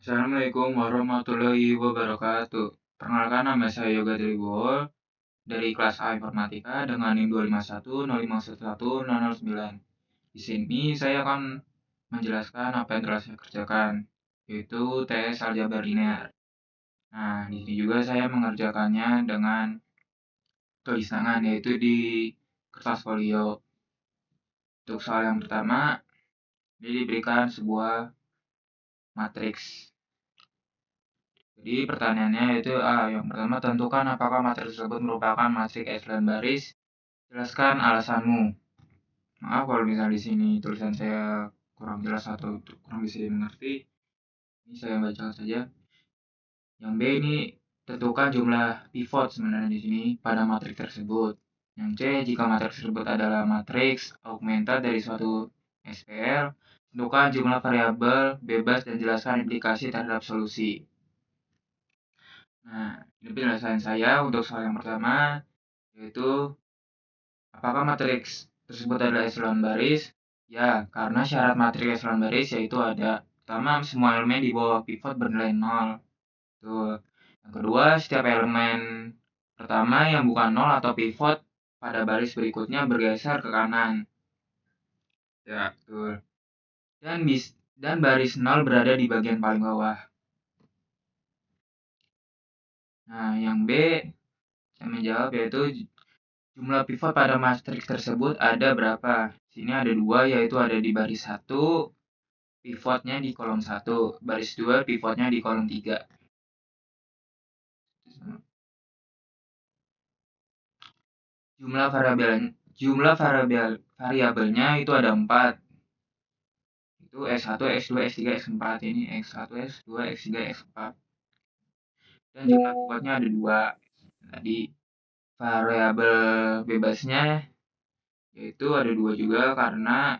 Assalamualaikum warahmatullahi wabarakatuh. Perkenalkan, nama saya Yoga Tribowo dari kelas A Informatika dengan NIM 25105110009. Di sini saya akan menjelaskan apa yang telah saya kerjakan, yaitu tes aljabar linear. Nah, di sini juga saya mengerjakannya dengan tulis tangan, yaitu di kertas folio. Untuk soal yang pertama, ini diberikan sebuah matriks. Jadi pertanyaannya yaitu yang pertama, tentukan apakah matriks tersebut merupakan matriks echelon baris. Jelaskan alasanmu. Maaf kalau misalnya di sini tulisan saya kurang jelas atau kurang bisa dimengerti. Ini saya baca saja. Yang B ini, tentukan jumlah pivot sebenarnya di sini pada matriks tersebut. Yang C, jika matriks tersebut adalah matriks augmented dari suatu SPL, tentukan jumlah variabel bebas dan jelaskan implikasi terhadap solusi. Nah, ini penjelasan saya untuk soal yang pertama, yaitu apakah matriks tersebut adalah echelon baris? Ya, karena syarat matriks echelon baris yaitu ada pertama, semua elemen di bawah pivot bernilai 0. Tuh. Yang kedua, setiap elemen pertama yang bukan 0 atau pivot pada baris berikutnya bergeser ke kanan. Ya, betul. Dan baris 0 berada di bagian paling bawah. Nah, yang B, saya menjawab yaitu jumlah pivot pada matriks tersebut ada berapa? Sini ada 2, yaitu ada di baris 1, pivotnya di kolom 1, baris 2, pivotnya di kolom 3. Jumlah variabelnya itu ada 4. Itu X1, X2, X3, X4. Ini X1, X2, X3, X4. Dan jumlah pivotnya ada 2. Tadi variabel bebasnya yaitu ada 2 juga, karena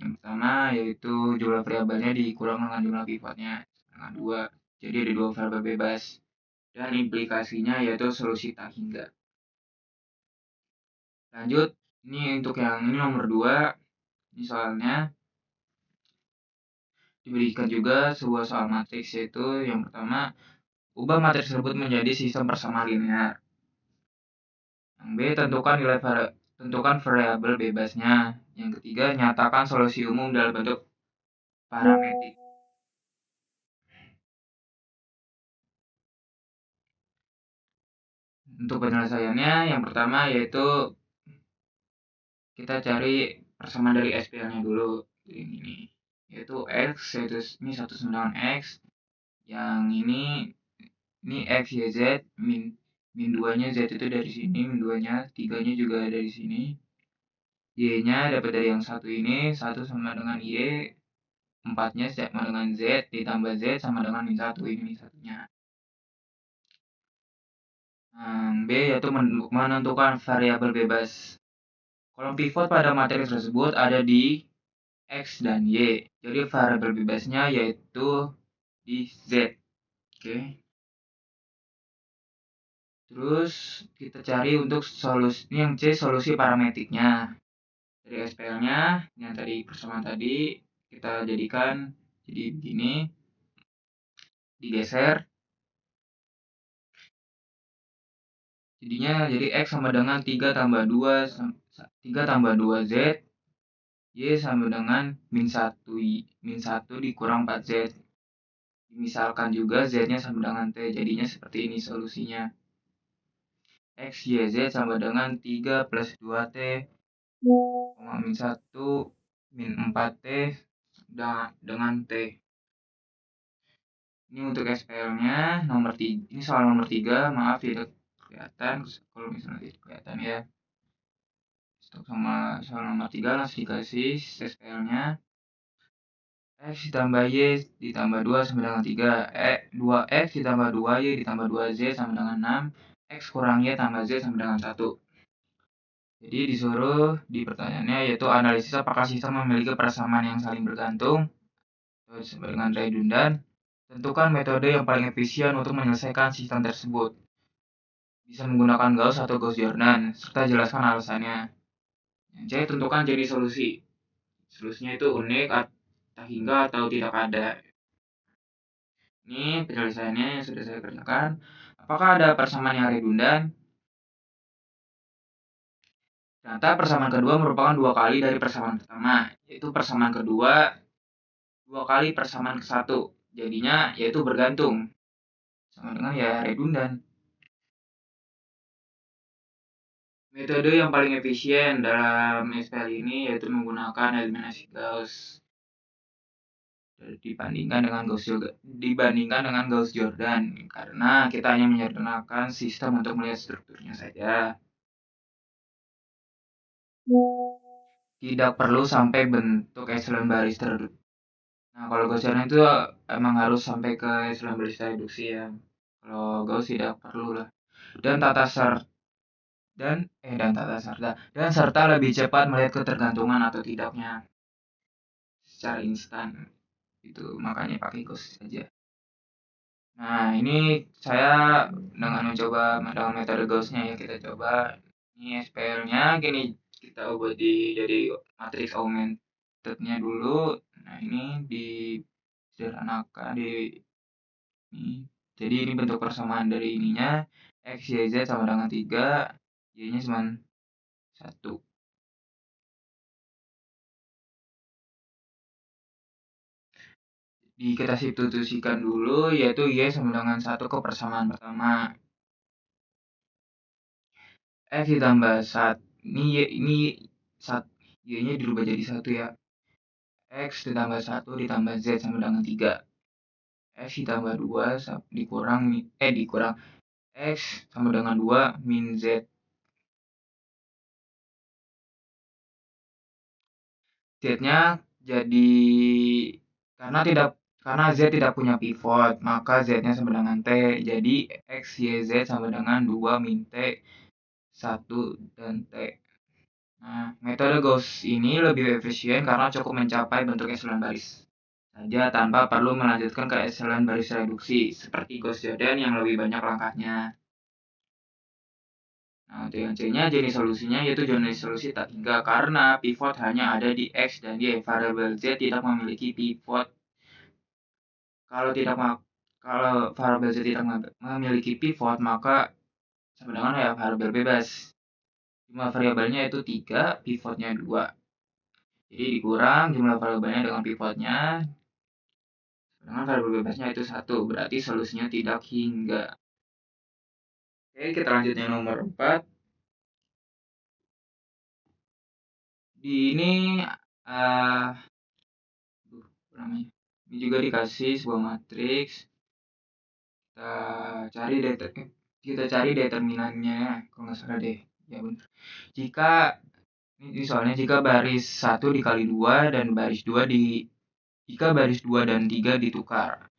yang pertama yaitu jumlah variabelnya dikurang dengan jumlah pivotnya dengan 2. Jadi ada 2 variabel bebas. Dan implikasinya yaitu solusi tak hingga. Lanjut, ini untuk yang ini nomor 2. Ini soalnya diberikan juga sebuah soal matriks, yaitu yang pertama, ubah matriks tersebut menjadi sistem persamaan linear. Yang B, tentukan variabel bebasnya. Yang ketiga, nyatakan solusi umum dalam bentuk parametrik. Untuk penyelesaiannya, yang pertama yaitu kita cari persamaan dari SPL-nya dulu. Ini yaitu X, yaitu ini satu sama dengan X. Yang ini X, Y, Z, min 2-nya Z itu dari sini, min 2-nya, 3-nya juga dari sini. Y-nya dapat dari yang satu ini, 1 sama dengan Y, 4-nya sama dengan Z, ditambah Z sama dengan min 1, ini satunya. B yaitu menentukan variabel bebas. Kolom pivot pada matriks tersebut ada di X dan Y. Jadi variabel bebasnya yaitu di Z. Oke. Terus kita cari untuk solusi, ini yang C, solusi parametriknya. Dari SPL-nya, yang tadi persamaan tadi, kita jadikan jadi begini, digeser. Jadinya jadi X sama dengan 3 tambah 2Z, Y sama dengan min 1 dikurang 4Z. Misalkan juga Z-nya sama dengan T, jadinya seperti ini solusinya. X, Y, Z sama dengan 3 plus 2T, min 1, min 4T, dengan T. Ini untuk SPL-nya, ini soal nomor 3, maaf tidak kelihatan, kalau misalnya tidak kelihatan ya. Stop sama soal nomor 3, langsung dikasih SPL-nya. X ditambah Y ditambah 2 sama dengan 3. 2X ditambah 2Y ditambah 2Z sama dengan 6. X kurang Y tambah Z sama dengan 1. Jadi disuruh di pertanyaannya yaitu analisis apakah sistem memiliki persamaan yang saling bergantung dengan redundan. Tentukan metode yang paling efisien untuk menyelesaikan sistem tersebut. Bisa menggunakan Gauss atau Gauss-Jordan, serta jelaskan alasannya. Yang C, tentukan jadi solusi. Solusinya itu unik, tak hingga atau tidak ada. Ini penyelesaiannya yang sudah saya kerjakan. Apakah ada persamaan yang redundan? Ternyata persamaan kedua merupakan 2 kali dari persamaan pertama, yaitu persamaan kedua 2 kali persamaan ke satu. Jadinya yaitu bergantung. Sama dengan ya redundan. Metode yang paling efisien dalam SPL ini yaitu menggunakan eliminasi Gauss dibandingkan dengan Gauss-Jordan karena kita hanya menyederhanakan sistem untuk melihat strukturnya saja. Tidak perlu sampai bentuk echelon baris terreduksi. Nah, kalau Gaussian itu emang harus sampai ke echelon baris reduksi ya. Kalau Gauss tidak perlu lah. Dan tata ser dan serta lebih cepat melihat ketergantungan atau tidaknya secara instan. Itu makanya pakai Gauss saja. Nah, ini saya dengan mencoba dengan metode Gauss-nya ya, kita coba ini SPL-nya gini, kita ubah jadi matriks augmented-nya dulu. Nah, ini disederhanakan di ini. Jadi ini bentuk persamaan dari ininya X, Y, Z sama dengan 3, Y-nya cuma 1. Kita substitusikan dulu yaitu Y sama dengan 1 ke persamaan pertama. X ditambah 1. Ini Y-nya dirubah jadi 1 ya. X ditambah 1 ditambah Z sama dengan 3. X ditambah 2 dikurang X sama dengan 2 min Z. Z-nya jadi karena Z tidak punya pivot, maka Z-nya sama dengan T. Jadi X, Y, Z sama dengan 2 min T, 1 dan T. Nah, metode Gauss ini lebih efisien karena cukup mencapai bentuk echelon baris saja tanpa perlu melanjutkan ke echelon baris reduksi seperti Gauss-Jordan yang lebih banyak langkahnya. Nah, untuk yang C-nya jenis solusinya yaitu jenis solusi tak hingga karena pivot hanya ada di X dan Y. Variabel Z tidak memiliki pivot. Kalau variabel Z tidak memiliki pivot, maka sama dengan ya variabel bebas. Jumlah variabelnya itu 3, pivotnya 2. Jadi dikurang jumlah variabelnya dengan pivotnya, dengan variabel bebasnya itu 1. Berarti solusinya tidak hingga. Oke, kita lanjut yang nomor 4. Di ini ini juga dikasih sebuah matriks. Kita cari determinannya, kalau nggak salah deh. Ya benar. Jika baris 1 dikali 2 dan baris 2 jika baris 2 dan 3 ditukar.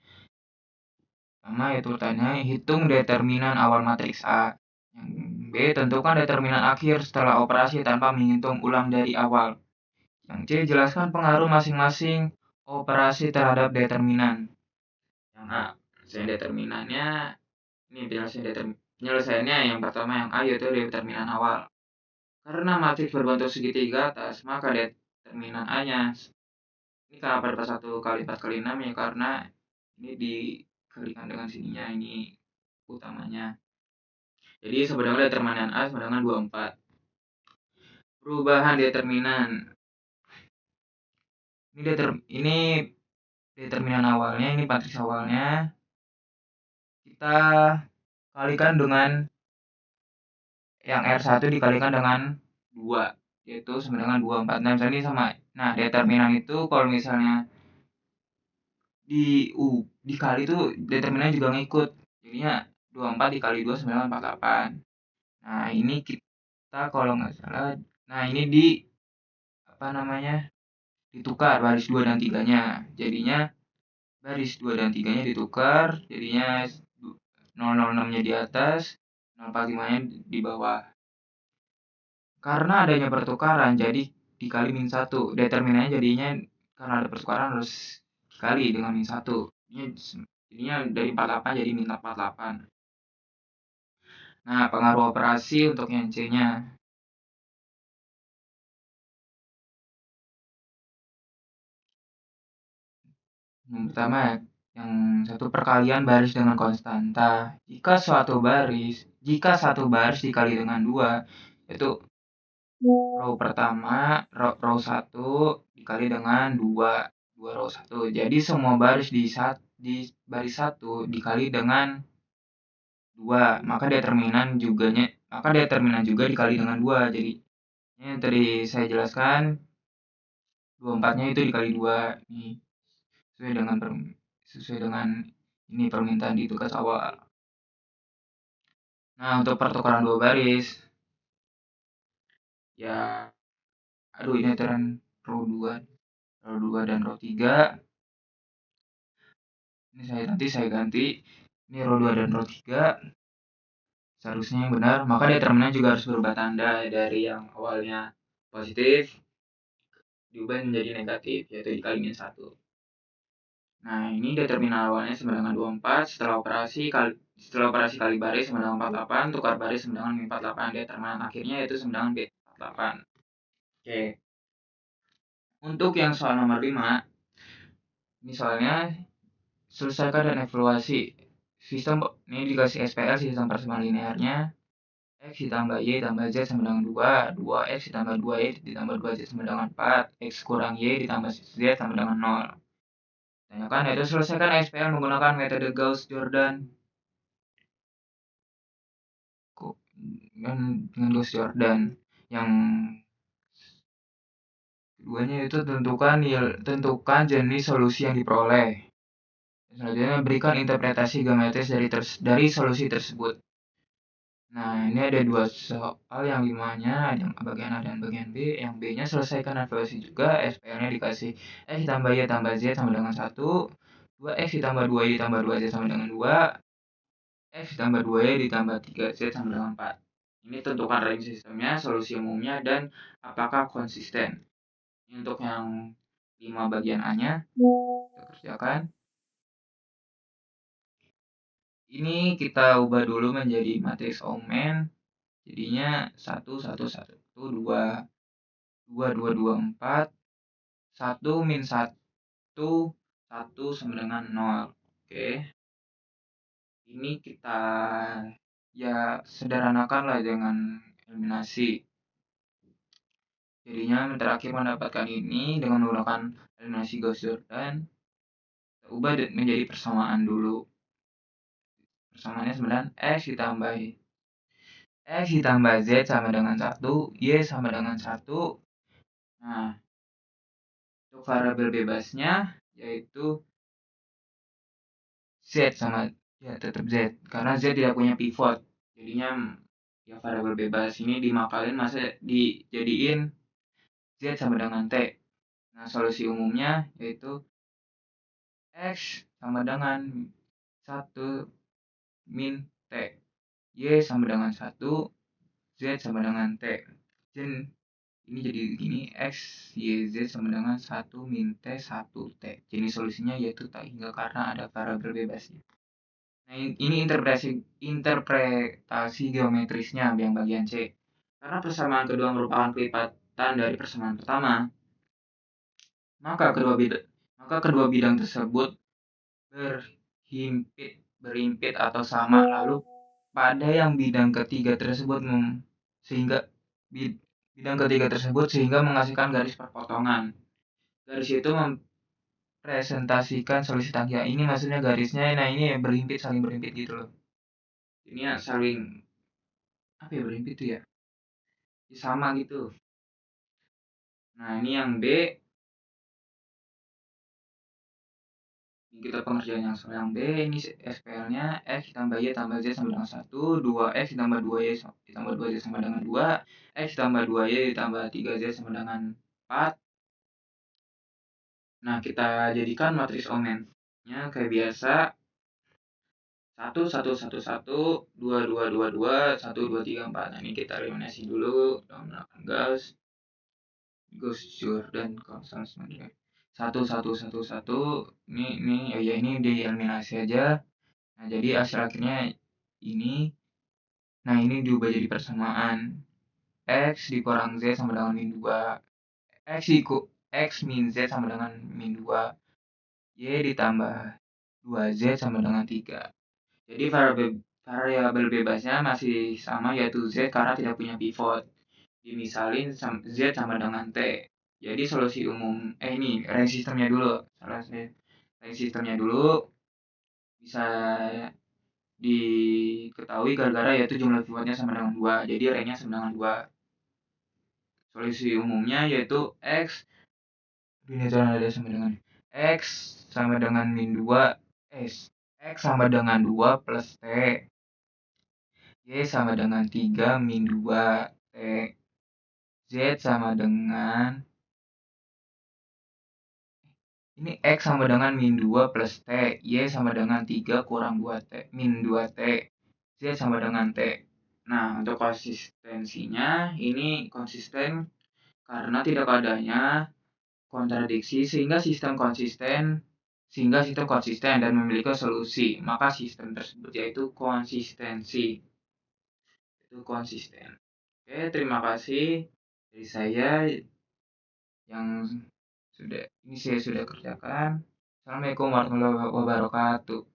Pertama yaitu tanya hitung determinan awal matriks A. Yang B, tentukan determinan akhir setelah operasi tanpa menghitung ulang dari awal. Yang C, jelaskan pengaruh masing-masing operasi terhadap determinan. Yang A, penyelesaian determinannya, ini penyelesaiannya yang pertama yang A yaitu determinan awal. Karena matriks berbentuk segitiga atas, maka determinan A-nya ini kenapa dapat 1 kali 4 kali 6 ya karena ini dikalikan dengan sininya, ini utamanya. Jadi sebenarnya determinan A sama dengan 24. Perubahan determinan. Ini determinan awalnya, ini matriks awalnya. Kita kalikan dengan yang R1 dikalikan dengan 2, yaitu sama dengan 24. Nah, misalnya ini sama. Nah, determinan itu kalau misalnya dikali itu determinannya juga ngikut. Jadinya 24 dikali 2 sama dengan 48. Nah, ini kita kalau nggak salah, nah ini ditukar baris 2 dan 3-nya. Jadinya baris 2 dan 3-nya ditukar, jadinya 006-nya di atas, 045-nya di bawah. Karena adanya pertukaran, jadi dikali min 1. Determinannya jadinya karena ada pertukaran harus dikali dengan min 1. Jadinya dari 48 jadi min 48. Nah, pengaruh operasi untuk yang C-nya. Yang pertama, Yang satu perkalian baris dengan konstanta. Jika satu baris dikali dengan 2, itu row pertama, row 1 dikali dengan 2 row 1. Jadi semua baris di baris 1 dikali dengan 2, maka determinan juga dikali dengan 2. Jadi ini yang tadi saya jelaskan, 24-nya itu dikali 2 nih. Sesuai dengan ini permintaan di tugas awal. Nah, untuk pertukaran dua baris, ya, aduh ini aturan row 2 dan row 3. Ini nanti saya ganti. Ini row 2 dan row 3. Seharusnya yang benar, maka determinan juga harus berubah tanda dari yang awalnya positif diubah menjadi negatif, yaitu dikali min 1. Nah, ini determinan awalnya sama dengan 24, setelah operasi kali baris sama dengan 48, tukar baris sama dengan min 48, determinan akhirnya yaitu sama dengan B 48. Oke. Untuk yang soal nomor 5, ini soalnya selesaikan dan evaluasi sistem. Ini dikasih SPL sistem persamaan linearnya. X ditambah Y tambah Z sama dengan 2, 2X ditambah 2Y ditambah 2Z sama dengan 4, X kurang Y ditambah Z sama dengan 0. Tanyakan yaitu selesaikan SPL menggunakan metode Gauss-Jordan. Dengan Gauss-Jordan yang keduanya itu tentukan jenis solusi yang diperoleh. Selanjutnya berikan interpretasi geometris dari solusi tersebut. Nah, ini ada dua soal, yang 5-nya, yang bagian A dan bagian B. Yang B-nya selesaikan evaluasi juga, SPL-nya dikasih X ditambah Y tambah Z sama dengan 1, 2X ditambah 2Y ditambah 2Z sama dengan 2, X ditambah 2Y ditambah 3Z sama dengan 4. Ini tentukan range sistemnya, solusi umumnya, dan apakah konsisten. Ini untuk yang 5 bagian A-nya, kita kerjakan. Ini kita ubah dulu menjadi matriks Omen. Jadinya 1, 1, 1, 2, 2, 2, 2, 4, 1, min 1, 1 sama dengan 0. Oke. Ini kita ya sederhanakan lah dengan eliminasi. Jadinya terakhir mendapatkan ini dengan menggunakan eliminasi Gauss-Jordan. Kita ubah menjadi persamaan dulu. Persamaannya sebenarnya X ditambah Z sama dengan 1, Y sama dengan 1. Nah, untuk variabel bebasnya yaitu Z sama, ya tetap Z, karena Z tidak punya pivot. Jadinya ya variabel bebas ini dimakalin, masa dijadiin Z sama dengan T. Nah, solusi umumnya yaitu X sama dengan 1 min T, Y sama dengan 1, Z sama dengan T. Dan ini jadi gini, X, Y, Z sama dengan 1 min T, 1 T. Jadi solusinya yaitu tak hingga karena ada variabel bebasnya. Nah, ini interpretasi geometrisnya yang bagian C. Karena persamaan kedua merupakan kelipatan dari persamaan pertama, maka kedua bidang tersebut berimpit atau sama. Lalu pada yang bidang ketiga tersebut sehingga menghasilkan garis perpotongan. Garis itu mempresentasikan solusi tangga. Ini maksudnya garisnya, nah ini saling berimpit gitu loh. Ini ya saling berimpit tuh ya, sama gitu. Nah, ini yang B. Ini kita pengerjaan yang B. Ini SPL-nya X ditambah Y tambah Z sama dengan 1, 2X ditambah 2Y ditambah 2Z sama dengan 2, X ditambah 2Y ditambah 3Z sama dengan 4. Nah, kita jadikan matriks Omen-nya kayak biasa. 1, 1, 1, 1, 2, 2, 2, 2, 1, 2, 3, 4. Nah, ini kita eliminasi dulu dengan menggunakan Gauss-Jordan Constance. 1, 1, 1, 1. Ini dieliminasi aja. Nah, jadi hasil akhirnya ini. Nah, ini diubah jadi persamaan. X dikurang Z sama dengan min 2. X min Z sama dengan min 2. Y ditambah 2Z sama dengan 3. Jadi variabel bebasnya masih sama, yaitu Z karena tidak punya pivot. Dimisalin Z sama dengan T. Jadi solusi umum, ini range sistemnya dulu. Range sistemnya dulu bisa diketahui gara-gara yaitu jumlah pivotnya sama dengan 2. Jadi range-nya sama dengan 2. Solusi umumnya yaitu X, ini ada sama dengan X sama dengan min 2, X sama dengan 2 plus T, Y sama dengan 3 min 2 T, Z sama dengan, ini X sama dengan min 2 plus T, Y sama dengan 3 kurang 2 T, min 2 T, Z sama dengan T. Nah, untuk konsistensinya ini konsisten karena tidak adanya kontradiksi sehingga sistem konsisten dan memiliki solusi, maka sistem tersebut yaitu konsistensi. Itu konsisten. Oke, terima kasih dari saya yang saya sudah kerjakan. Assalamualaikum warahmatullahi wabarakatuh.